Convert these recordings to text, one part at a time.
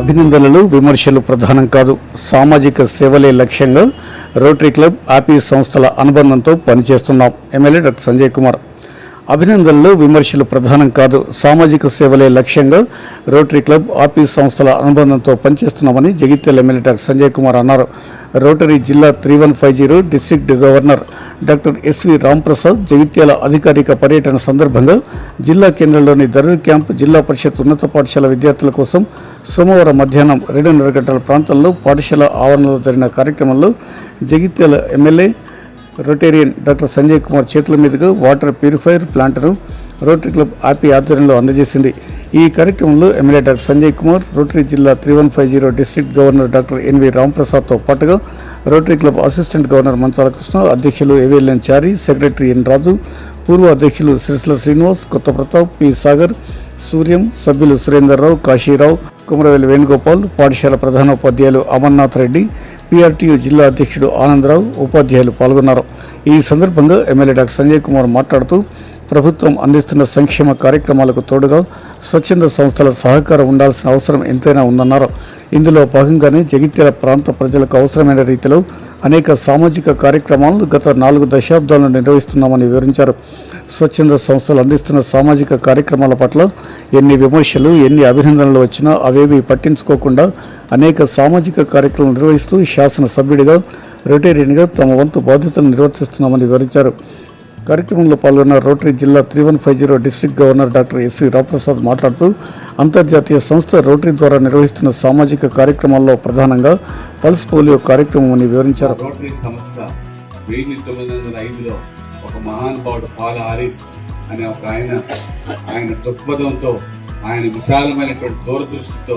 అభినందనలు విమర్శలు ప్రధానం కాదు, సామాజిక సేవలే లక్ష్యంగా రోటరీ క్లబ్ ఆపీ సంస్థల అనుబంధంతో పనిచేస్తున్నాం. MLA doctor Sanjay Kumar. అభినందనలు విమర్శలు ప్రధానం కాదు, సామాజిక సేవలే లక్ష్యంగా రోటరీ క్లబ్ ఆపీ సంస్థల అనుబంధంతో పనిచేస్తున్నామని జగిత్యాల ఎమ్మెల్యే డాక్టర్ సంజయ్ కుమార్ అన్నారు. రోటరీ జిల్లా 3150 district governor doctor SV Ramprasad Jagtial అధికారిక పర్యటన సందర్భంగా జిల్లా కేంద్రంలోని దర్రి క్యాంప్ జిల్లా పరిషత్ ఉన్నత పాఠశాల విద్యార్థుల కోసం సోమవారం మధ్యాహ్నం 2:30 గంటల ప్రాంతంలో పాఠశాల ఆవరణలో జరిగిన కార్యక్రమంలో Jagtial MLA Rotarian doctor Sanjay Kumar చేతుల మీదుగా వాటర్ ప్యూరిఫైయర్ ప్లాంట్ను రోటరీ క్లబ్ ఆపీ ఆధ్వర్యంలో అందజేసింది. ఈ కార్యక్రమంలో MLA doctor Sanjay Kumar, rotary జిల్లా 3150 డిస్ట్రిక్ట్ గవర్నర్ డాక్టర్ ఎన్వి రాంప్రసాద్తో పాటుగా రోటరీ క్లబ్ అసిస్టెంట్ గవర్నర్ మంచాల కృష్ణ, అధ్యక్షులు ఏవిఎల్ఎన్ చారి, సెక్రటరీ ఎన్ రాజు, పూర్వ అధ్యక్షులు సిరిసిల శ్రీనివాస్, కొత్త ప్రతాప్, పి సాగర్, సూర్యం, సభ్యులు సురేందర్రావు, కాశీరావు, కుమరవేలి వేణుగోపాల్, పాఠశాల ప్రధానోపాధ్యాయులు అమర్నాథ్ రెడ్డి, పీఆర్టీయూ జిల్లా అధ్యక్షుడు ఆనందరావు, ఉపాధ్యాయులు పాల్గొన్నారు. ఈ సందర్భంగా ఎమ్మెల్యే డాక్టర్ సంజయ్ కుమార్ మాట్లాడుతూ ప్రభుత్వం అందిస్తున్న సంక్షేమ కార్యక్రమాలకు తోడుగా స్వచ్ఛంద సంస్థల సహకారం ఉండాల్సిన అవసరం ఎంతైనా ఉందన్నారు. ఇందులో భాగంగానే జగిత్యాల ప్రాంత ప్రజలకు అవసరమైన రీతిలో అనేక సామాజిక కార్యక్రమాలను గత 4 దశాబ్దాలను నిర్వహిస్తున్నామని వివరించారు. స్వచ్ఛంద సంస్థలు అందిస్తున్న సామాజిక కార్యక్రమాల పట్ల ఎన్ని విమర్శలు, ఎన్ని అభినందనలు వచ్చినా అవేవి పట్టించుకోకుండా అనేక సామాజిక కార్యక్రమాలు నిర్వహిస్తూ శాసనసభ్యుడిగా, రొటేరియన్గా తమ వంతు బాధ్యతలు నిర్వర్తిస్తున్నామని వివరించారు. కార్యక్రమంలో పాల్గొన్న రోటరీ జిల్లా 3150 district governor doctor SV Ramprasad మాట్లాడుతూ అంతర్జాతీయ సంస్థ రోటరీ ద్వారా నిర్వహిస్తున్న సామాజిక కార్యక్రమాల్లో ప్రధానంగా పల్స్ పోలియో కార్యక్రమం అని వివరించారు. రోటరీ సంస్థ 1905లో ఒక మహానుభావుడు పాల్ ఆరిస్ అనే ఒక ఆయన దృక్పథంతో, ఆయన విశాలమైనటువంటి దూరదృష్టితో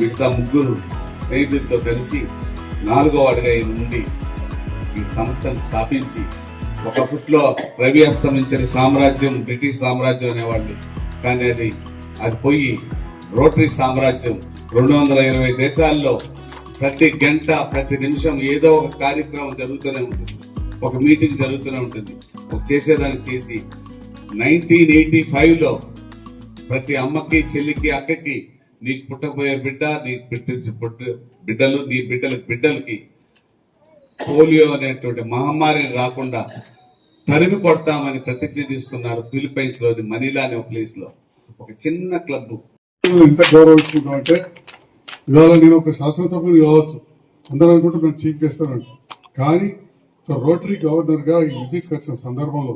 మిగతా 3 స్నేహితులతో కలిసి 4వ అడుగు నుండి ఈ సంస్థను స్థాపించి ఒకప్పట్లో రవి అస్తమించిన సామ్రాజ్యం బ్రిటిష్ సామ్రాజ్యం అనేవాళ్ళు, కానీ అది పోయి రోటరీ సామ్రాజ్యం 220 దేశాల్లో ప్రతి గంట ప్రతి నిమిషం ఏదో ఒక కార్యక్రమం జరుగుతూనే ఉంటుంది, ఒక మీటింగ్ జరుగుతూనే ఉంటుంది, ఒక చేసేదానికి చేసి 1985లో ప్రతి అమ్మకి, చెల్లికి, అక్కకి నీకు పుట్టబోయే బిడ్డ, బిడ్డలు, నీ బిడ్డలకి పోలియో అనేటువంటి మహమ్మారిని రాకుండా తరిమి కొడతామని ప్రతిజ్ఞ తీసుకున్నారు. ఫిలిపైన్స్ లోని మనీలా అనే ప్లేస్ లో ఒక చిన్న క్లబ్. ఎంత గౌరవించుకుంటాం అంటే ఇవాళ నేను ఒక శాసనసభ్యులు కావచ్చు, అందరూ అనుకుంటే నేను చీఫ్ గెస్ట్ అని, కానీ ఒక రోటరీ గవర్నర్ గా ఈ విజిట్ వచ్చిన సందర్భంలో